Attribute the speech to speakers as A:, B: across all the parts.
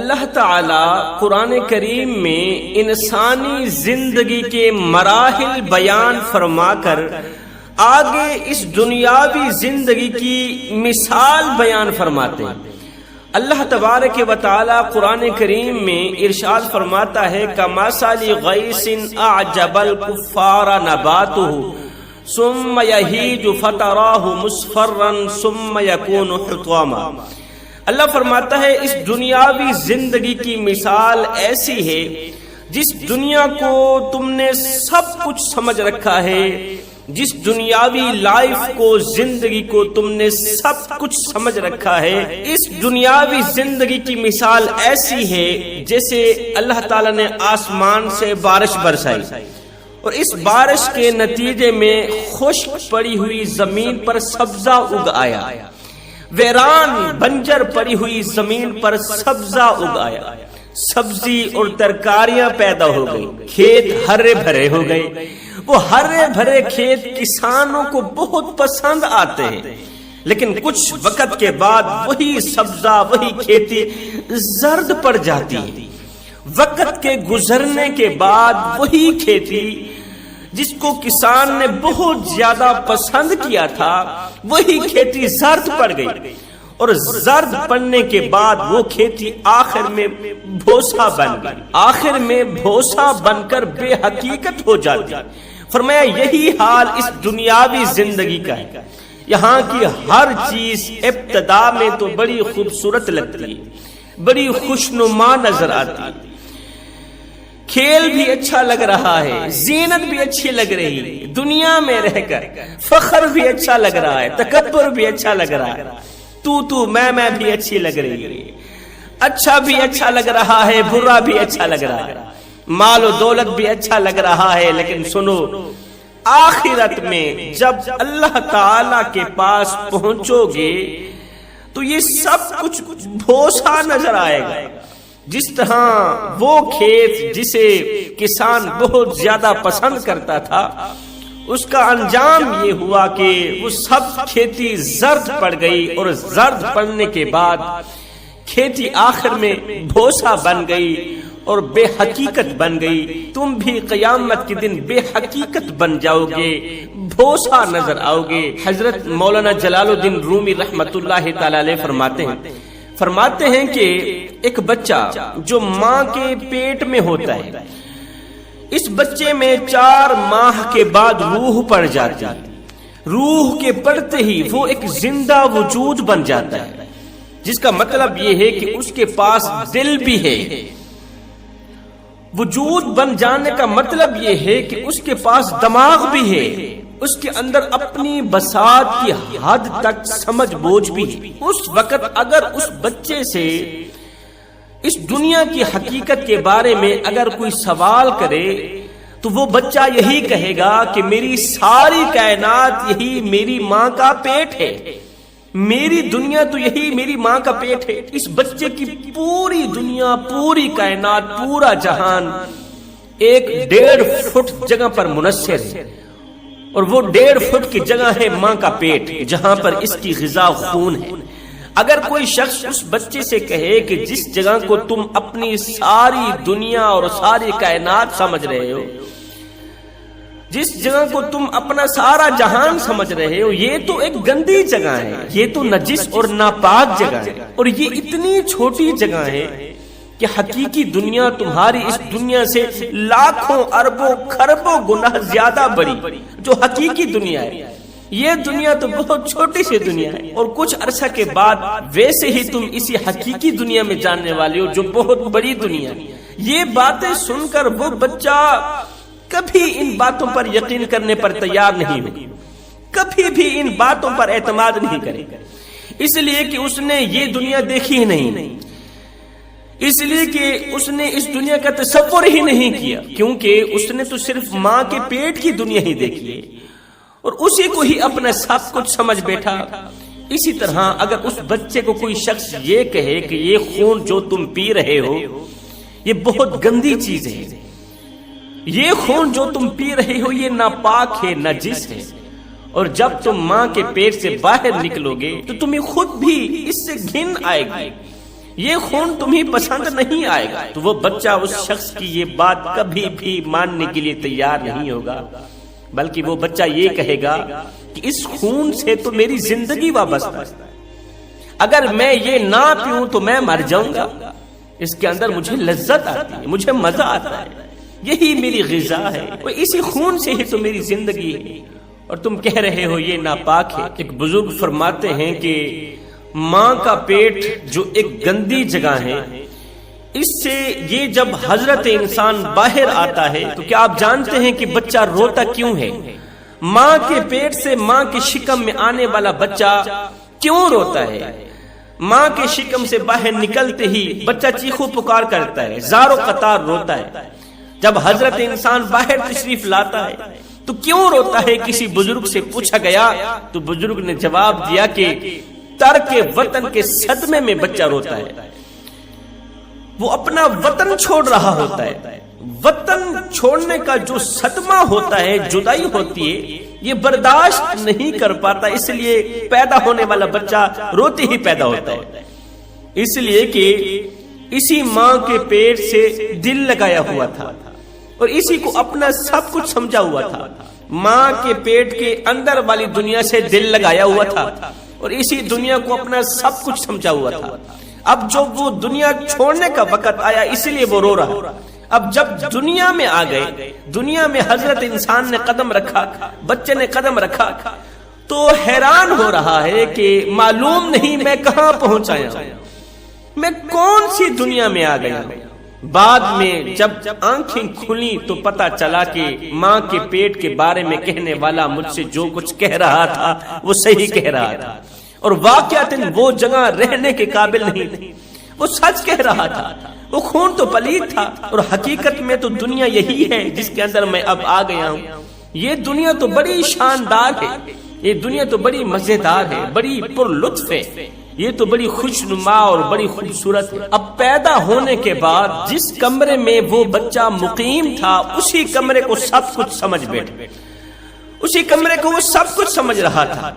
A: اللہ تعالی قرآن کریم میں انسانی زندگی کے مراحل بیان فرما کر آگے اس دنیاوی زندگی کی مثال بیان فرماتے ہیں۔ اللہ تبارک و تعالی قرآن کریم میں ارشاد فرماتا ہے کمثل غیث اعجب الکفار نباتہ ثم یہیج فتراہ مصفرا ثم یکون حطاما۔ اللہ فرماتا ہے اس دنیاوی زندگی کی مثال ایسی ہے جس دنیا کو تم نے سب کچھ سمجھ رکھا ہے، جس دنیاوی لائف کو، زندگی کو تم نے سب کچھ سمجھ رکھا ہے، اس دنیاوی زندگی کی مثال ایسی ہے جیسے اللہ تعالیٰ نے آسمان سے بارش برسائی اور اس بارش کے نتیجے میں خشک پڑی ہوئی زمین پر سبزہ اگ آیا، ویران بنجر پڑی ہوئی زمین پر سبزہ اگ آیا، سبزی اور ترکاریاں پیدا ہو گئی، کھیت ہرے بھرے ہو گئے۔ وہ ہرے بھرے کھیت کسانوں کو بہت پسند آتے ہیں، لیکن کچھ وقت کے بعد وہی سبزہ، وہی کھیتی زرد پڑ جاتی ہے۔ وقت کے گزرنے کے بعد وہی کھیتی جس کو کسان نے بہت زیادہ پسند کیا تھا، وہی کھیتی زرد پڑ گئی، اور زرد پڑنے کے بعد وہ کھیتی آخر میں بھوسا بن گئی، آخر میں بھوسا بن کر بے حقیقت ہو جاتی۔ فرمایا یہی حال اس دنیاوی زندگی کا ہے۔ یہاں کی ہر چیز ابتدا میں تو بڑی خوبصورت لگتی ہے، بڑی خوشنما نظر آتی ہے، کھیل بھی اچھا لگ رہا ہے، زینت بھی اچھی لگ رہی ہے، دنیا میں رہ کر فخر بھی اچھا لگ رہا ہے، تکبر بھی اچھا لگ رہا ہے، تو میں بھی اچھی لگ رہی ہے، اچھا بھی اچھا لگ رہا ہے، برا بھی اچھا لگ رہا ہے، مال و دولت بھی اچھا لگ رہا ہے، لیکن سنو آخرت میں جب اللہ تعالی کے پاس پہنچو گے تو یہ سب کچھ بھوسا نظر آئے گا۔ جس طرح وہ کھیت جسے کسان بہت زیادہ پسند کرتا تھا، اس کا انجام یہ ہوا کہ وہ سب کھیتی زرد پڑ گئی، اور زرد پڑنے کے بعد کھیتی آخر میں بھوسا بن گئی اور بے حقیقت بن گئی۔ تم بھی قیامت کے دن بے حقیقت بن جاؤ گے، بھوسا نظر آؤ گے۔ حضرت مولانا جلال الدین رومی رحمت اللہ تعالی علیہ فرماتے ہیں کہ ایک بچہ جو ماں کے پیٹ میں ہوتا ہے، اس بچے میں 4 ماہ کے بعد روح پڑ جاتی ہے، روح کے پڑتے ہی وہ ایک زندہ وجود بن جاتا ہے، جس کا مطلب یہ ہے کہ اس کے پاس دل بھی ہے۔ وجود بن جانے کا مطلب یہ ہے کہ اس کے پاس دماغ بھی ہے، اس کے اندر اپنی بساط کی حد تک سمجھ بوجھ بھی ہے۔ اس وقت اگر اس بچے سے اس دنیا کی حقیقت کے بارے میں اگر کوئی سوال کرے تو وہ بچہ یہی کہے گا کہ میری ساری کائنات یہی میری ماں کا پیٹ ہے، میری دنیا تو یہی میری ماں کا پیٹ ہے۔ اس بچے کی پوری دنیا، پوری کائنات، پورا جہان 1.5 فٹ جگہ پر منحصر ہے، اور وہ 1.5 فٹ کی جگہ ہے ماں کا پیٹ، جہاں پر اس کی غذا خون ہے۔ اگر کوئی شخص اس بچے سے کہے کہ جس جگہ کو تم اپنی ساری دنیا اور ساری کائنات سمجھ رہے ہو، جس جگہ کو تم اپنا سارا جہان سمجھ رہے ہو، یہ تو ایک گندی جگہ ہے، یہ تو نجس اور ناپاک جگہ ہے، اور یہ اتنی چھوٹی جگہ ہے کہ حقیقی دنیا تمہاری اس دنیا سے لاکھوں اربوں خربوں گنا زیادہ بڑی جو حقیقی دنیا ہے۔ یہ دنیا تو بہت چھوٹی سی دنیا ہے، اور کچھ عرصہ کے بعد ویسے ہی تم اسی حقیقی دنیا میں جاننے والے ہو جو بہت بڑی دنیا ہے۔ یہ باتیں سن کر وہ بچہ کبھی ان باتوں پر یقین کرنے پر تیار نہیں ہو، کبھی بھی ان باتوں پر اعتماد نہیں کرے، اس لیے کہ اس نے یہ دنیا دیکھی ہی نہیں، اس لیے کہ اس نے اس دنیا کا تصور ہی نہیں کیا، کیونکہ اس نے تو صرف ماں کے پیٹ کی دنیا ہی دیکھی ہے اور اسی کو ہی اپنا سب کچھ سمجھ بیٹھا۔ اسی طرح اگر اس بچے کو کوئی شخص یہ کہے کہ یہ خون جو تم پی رہے ہو یہ بہت گندی چیز ہے، یہ خون جو تم پی رہے ہو یہ ناپاک ہے، نجس ہے، اور جب تم ماں کے پیٹ سے باہر نکلو گے تو تمہیں خود بھی اس سے گھن آئے گی، یہ خون تمہیں پسند نہیں آئے گا، تو وہ بچہ اس شخص کی یہ بات کبھی بھی ماننے کے لیے تیار نہیں ہوگا، بلکہ وہ بچہ یہ کہے گا کہ اس خون سے تو میری زندگی وابستہ ہے، اگر میں یہ نہ پیوں تو میں مر جاؤں گا، اس کے اندر مجھے لذت آتی ہے، مجھے مزہ آتا ہے، یہی میری غذا ہے، اور اسی خون سے ہی تو میری زندگی ہے، اور تم کہہ رہے ہو یہ ناپاک ہے۔ ایک بزرگ فرماتے ہیں کہ ماں کا پیٹ جو ایک گندی جگہ ہے، اس سے یہ جب حضرت انسان باہر آتا ہے تو کیا آپ جانتے ہیں کہ بچہ روتا کیوں ہے؟ ماں کے پیٹ سے ماں کے شکم میں آنے والا بچہ کیوں روتا ہے؟ ماں کے شکم سے باہر نکلتے ہی بچہ چیخو پکار کرتا ہے، زار و قطار روتا ہے۔ جب حضرت انسان باہر تشریف لاتا ہے تو کیوں روتا ہے؟ کسی بزرگ سے پوچھا گیا تو بزرگ نے جواب دیا کہ ترک وطن کے صدمے میں بچہ روتا ہے، وہ اپنا وطن چھوڑ رہا ہوتا ہے، وطن چھوڑنے کا جو صدمہ ہوتا ہے، جدائی ہوتی ہے، یہ برداشت نہیں کر پاتا، اس لیے پیدا ہونے والا بچہ روتے ہی پیدا ہوتا ہے، اس لیے کہ اسی ماں کے پیٹ سے دل لگایا ہوا تھا اور اسی کو اپنا سب کچھ سمجھا ہوا تھا، ماں کے پیٹ کے اندر والی دنیا سے دل لگایا ہوا تھا اور اسی دنیا کو اپنا سب کچھ سمجھا ہوا تھا۔ اب جب وہ دنیا چھوڑنے کا وقت آیا اس لیے وہ رو رہا۔ اب جب دنیا میں آ گئے، دنیا میں حضرت انسان نے قدم رکھا، بچے نے قدم رکھا، تو حیران ہو رہا ہے کہ معلوم نہیں میں کہاں پہنچایا ہوں، میں کون سی دنیا میں آ گیا ہوں۔ بعد میں جب آنکھیں کھلی تو پتا چلا کہ ماں کے پیٹ کے بارے میں کہنے والا مجھ سے جو کچھ کہہ رہا تھا وہ صحیح کہہ رہا تھا، اور واقعتاً وہ جگہ رہنے کے قابل نہیں تھی، وہ سچ کہہ رہا تھا، وہ خون تو پلید تھا، اور حقیقت میں تو دنیا یہی ہے جس کے اندر میں اب آ گیا ہوں۔ یہ دنیا تو بڑی شاندار ہے، یہ دنیا تو بڑی مزیدار ہے، بڑی پر لطف ہے، یہ تو بڑی خوشنما اور بڑی خوبصورت ہے۔ اب پیدا ہونے کے بعد جس کمرے میں وہ بچہ مقیم تھا اسی کمرے کو سب کچھ سمجھ بیٹھا، اسی کمرے کو وہ سب کچھ سمجھ رہا تھا،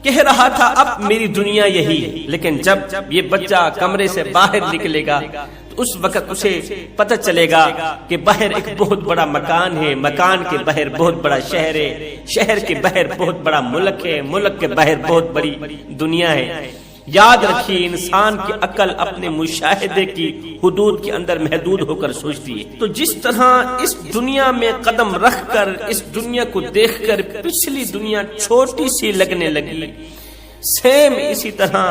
A: کہہ رہا تھا اب میری دنیا یہی ہے۔ لیکن جب یہ بچہ کمرے سے باہر نکلے گا تو اس وقت اسے پتہ چلے گا کہ باہر ایک بہت بڑا مکان ہے، مکان کے باہر بہت بڑا شہر ہے، شہر کے باہر بہت بڑا ملک ہے، ملک کے باہر بہت بڑی دنیا ہے۔ یاد رکھیے انسان کی عقل اپنے مشاہدے کی حدود کے اندر محدود ہو کر سوچتی ہے، تو جس طرح اس دنیا میں قدم رکھ کر اس دنیا کو دیکھ کر پچھلی دنیا چھوٹی سی لگنے لگی، سیم اسی طرح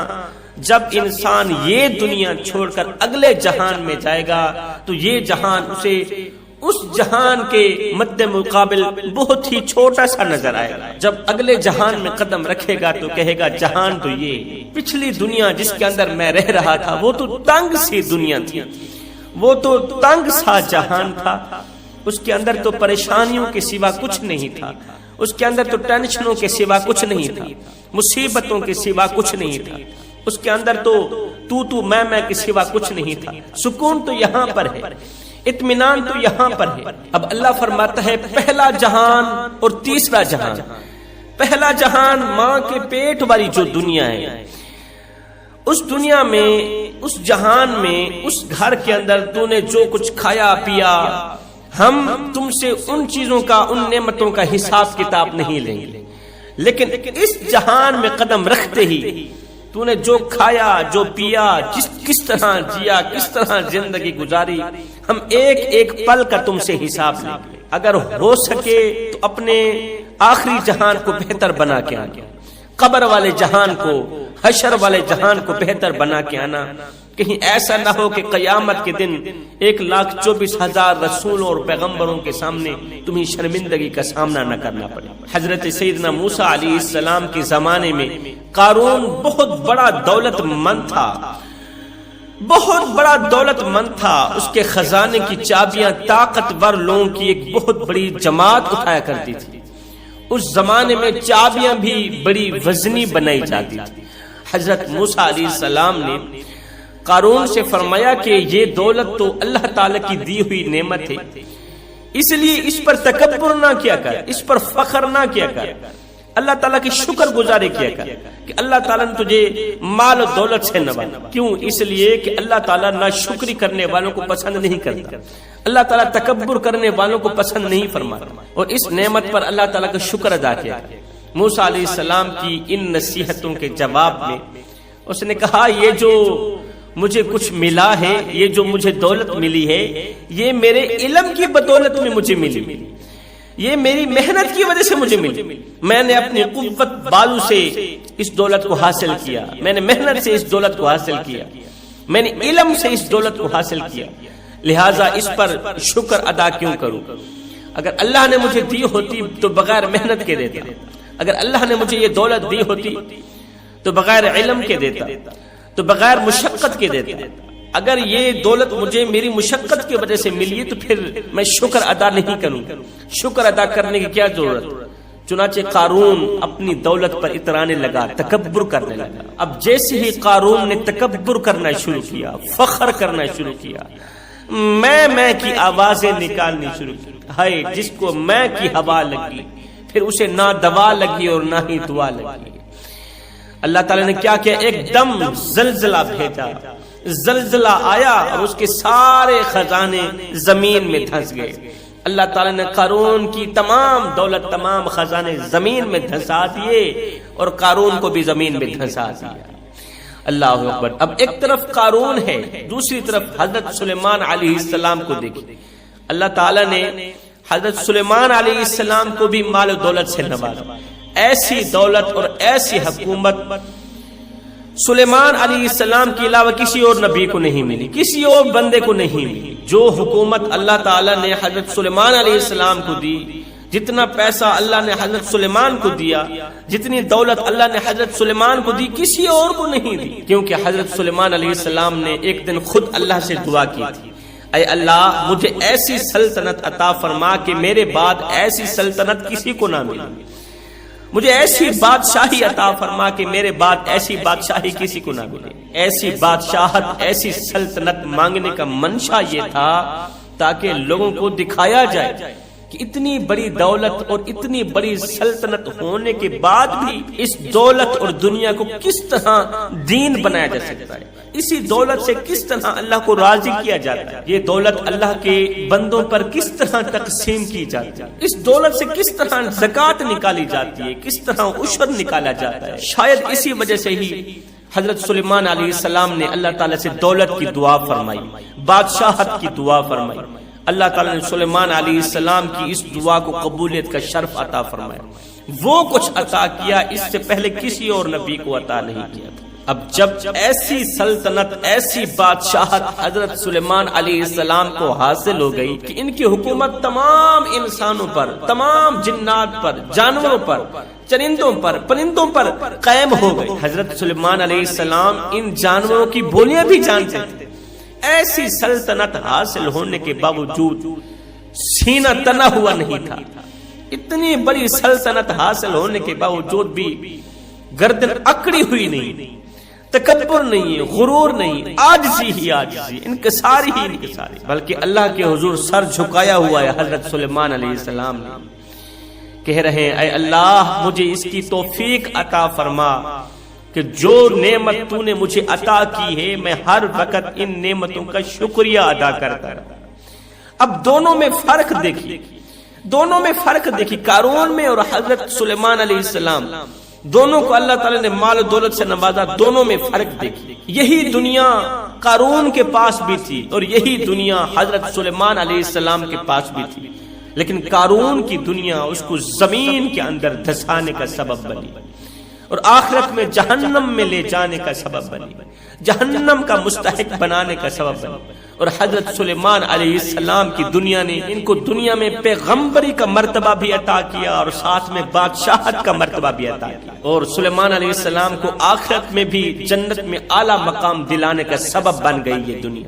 A: جب انسان یہ دنیا چھوڑ کر اگلے جہان میں جائے گا تو یہ جہان اسے اس جہان کے مد مقابل بہت ہی چھوٹا سا نظر آئے گا۔ جب اگلے جہان میں قدم رکھے گا تو کہے گا جہان تو یہ، پچھلی دنیا جس کے اندر میں رہ رہا تھا وہ تو تنگ سی دنیا تھی، وہ تو تنگ سا جہان تھا، اس کے اندر تو پریشانیوں کے سوا کچھ نہیں تھا، اس کے اندر تو ٹینشنوں کے سوا کچھ نہیں تھا، مصیبتوں کے سوا کچھ نہیں تھا، اس کے اندر تو میں کے سوا کچھ نہیں تھا۔ سکون تو یہاں پر ہے، اطمینان تو یہاں پر ہے۔ اب اللہ فرماتا ہے پہلا جہان اور تیسرا جہان۔ پہلا جہان ماں کے پیٹ والی جو دنیا ہے، اس دنیا میں، اس جہان میں، اس گھر کے اندر تو نے جو کچھ کھایا پیا، ہم تم سے ان چیزوں کا، ان نعمتوں کا حساب کتاب نہیں لیں گے، لیکن اس جہان میں قدم رکھتے ہی تو نے جو کھایا، جو پیا، کس طرح جیا، کس طرح زندگی گزاری، ہم ایک ایک پل کا تم سے حساب لیں گے۔ اگر ہو سکے تو اپنے آخری جہان کو بہتر بنا کے آنا، قبر والے جہان کو، حشر والے جہان کو بہتر بنا کے آنا، کہیں ایسا نہ ہو کہ قیامت کے دن 1,24,000 رسولوں اور پیغمبروں کے سامنے تمہیں شرمندگی کا سامنا نہ کرنا پڑے۔ حضرت سیدنا موسیٰ علیہ السلام کے زمانے میں قارون بہت بڑا دولت مند تھا، بہت بڑا دولت مند تھا، اس کے خزانے کی چابیاں طاقتور لوگوں کی ایک بہت بڑی جماعت اٹھایا کرتی تھی۔ اس زمانے میں چابیاں بھی بڑی وزنی بنائی جاتی تھی۔ حضرت موسیٰ علیہ السلام نے قارون سے فرمایا کہ یہ دولت تو اللہ تعالی کی دی ہوئی نعمت ہے، اس لیے اس پر تکبر نہ کیا کر، اس پر فخر نہ کیا کر، اللہ تعالیٰ کی شکر گزاری کیا کر کہ اللہ تعالیٰ نے تجھے مال و دولت سے نوازا. کیوں؟ اس لیے کہ اللہ تعالیٰ ناشکری کرنے والوں کو پسند نہیں کرتا. اللہ تعالیٰ تکبر کرنے والوں کو پسند نہیں فرماتا. اور اس نعمت پر اللہ تعالیٰ کا شکر ادا کیا. موسیٰ علیہ السلام کی ان نصیحتوں کے جواب میں اس نے کہا یہ جو مجھے کچھ ملا ہے، یہ جو مجھے دولت ملی ہے، یہ میرے علم کی بدولت میں مجھے ملی، یہ میری محنت کی وجہ سے مجھے ملی. میں نے اپنی قوت بالو سے اس دولت کو حاصل کیا، میں نے محنت سے اس دولت کو حاصل کیا، میں نے علم سے اس دولت کو حاصل کیا، لہٰذا اس پر شکر ادا کیوں کروں؟ اگر اللہ نے مجھے دی ہوتی تو بغیر محنت کے دیتا، اگر اللہ نے مجھے یہ دولت دی ہوتی تو بغیر علم کے دیتا، تو بغیر مشقت کے دیتا. اگر یہ دولت مجھے میری مشقت کی وجہ سے ملی تو پھر میں شکر ادا نہیں کروں. شکر ادا کرنے کی کیا ضرورت؟ چنانچہ قارون اپنی دولت پر اترانے لگا، تکبر کرنے لگا. اب جیسے ہی قارون نے تکبر کرنا شروع کیا، فخر کرنا شروع کیا، میں کی آوازیں نکالنی شروع کی. ہائے جس کو میں کی ہوا لگی پھر اسے نہ دوا لگی اور نہ ہی دعا لگی. اللہ تعالیٰ نے کیا کیا؟ ایک دم زلزلہ بھیجا. زلزلہ آیا اور اس کے سارے خزانے زمین میں دھنس گئے. اللہ تعالیٰ نے قارون کی تمام دولت، تمام خزانے زمین میں دھنسا دیے اور قارون کو بھی زمین میں دھنسا دیا. اللہ اکبر. اب ایک طرف قارون ہے، دوسری طرف حضرت سلیمان علیہ السلام کو دیکھیں. اللہ تعالیٰ نے حضرت سلیمان علیہ السلام کو بھی مال و دولت سے نوازا. ایسی دولت اور ایسی حکومت سلیمان علیہ السلام کے علاوہ کسی اور نبی کو نہیں ملی، کسی اور بندے کو نہیں ملی. جو حکومت اللہ تعالیٰ نے حضرت سلیمان علیہ السلام کو دی، جتنا پیسہ اللہ نے حضرت سلیمان کو دیا، جتنی دولت اللہ نے حضرت سلیمان کو دی، کسی اور کو نہیں دی. کیونکہ حضرت سلیمان علیہ السلام نے ایک دن خود اللہ سے دعا کی تھی، اے اللہ مجھے ایسی سلطنت عطا فرما کہ میرے بعد ایسی سلطنت کسی کو نہ ملے. مجھے ایسی بادشاہی عطا فرما کہ میرے بعد ایسی بادشاہی کسی کو نہ ملے. ایسی بادشاہت، ایسی سلطنت مانگنے کا منشا یہ تھا تاکہ لوگوں کو دکھایا جائے کہ اتنی بڑی دولت اور اتنی بڑی سلطنت ہونے کے بعد بھی اس دولت اور دنیا کو کس طرح دین بنایا جا سکتا ہے، اسی دولت سے کس طرح اللہ کو راضی کیا جاتا ہے، یہ دولت اللہ کے بندوں پر کس طرح تقسیم کی جاتی ہے، اس دولت سے کس طرح زکوٰۃ نکالی جاتی ہے، کس طرح عشر نکالا جاتا ہے. شاید اسی وجہ سے ہی حضرت سلیمان علیہ السلام نے اللہ تعالیٰ سے دولت کی دعا فرمائی، بادشاہت کی دعا فرمائی. اللہ تعالیٰ نے سلیمان علیہ السلام کی اس دعا کو قبولیت کا شرف عطا فرمایا. وہ کچھ عطا کیا اس سے پہلے کسی اور نبی کو عطا نہیں کیا تھا. اب جب ایسی سلطنت، ایسی بادشاہت حضرت سلیمان علیہ السلام کو حاصل ہو گئی کہ ان کی حکومت تمام انسانوں پر، تمام جنات پر، جانوروں پر، چرندوں پر، پرندوں پر قائم ہو گئی. حضرت سلیمان علیہ السلام ان جانوروں کی بولیاں بھی جانتے تھے. ایسی سلطنت حاصل ہونے کے باوجود سینہ تنا ہوا نہیں تھا. اتنی بڑی سلطنت حاصل ہونے کے باوجود بھی گردن اکڑی ہوئی نہیں، تکبر نہیں، غرور نہیں، عاجزی ہی عاجزی، انکساری ہی انکساری، بلکہ اللہ کے حضور سر جھکایا ہوا ہے. حضرت سلیمان علیہ السلام نے کہہ رہے ہیں اے اللہ مجھے اس کی توفیق عطا فرما کہ جو نعمت تو نے مجھے عطا کی ہے میں ہر وقت ان نعمتوں کا شکریہ ادا کرتا رہا. اب دونوں میں فرق دیکھیے، دونوں میں فرق دیکھیے، قارون میں اور حضرت سلیمان علیہ السلام، دونوں کو اللہ تعالیٰ نے مال و دولت سے نوازا. دونوں میں فرق دیکھیے. یہی دنیا قارون کے پاس بھی تھی اور یہی دنیا حضرت سلیمان علیہ السلام کے پاس بھی تھی، لیکن قارون کی دنیا اس کو زمین کے اندر دھسانے کا سبب بنی اور آخرت میں جہنم میں لے جانے کا سبب بنی، جہنم کا مستحق بنانے کا سبب بنی. اور حضرت سلیمان علیہ السلام کی دنیا نے ان کو دنیا میں پیغمبری کا مرتبہ بھی عطا کیا اور ساتھ میں بادشاہت کا مرتبہ بھی عطا کیا. اور سلیمان علیہ السلام کو آخرت میں بھی جنت میں اعلیٰ مقام دلانے کا سبب بن گئی یہ دنیا.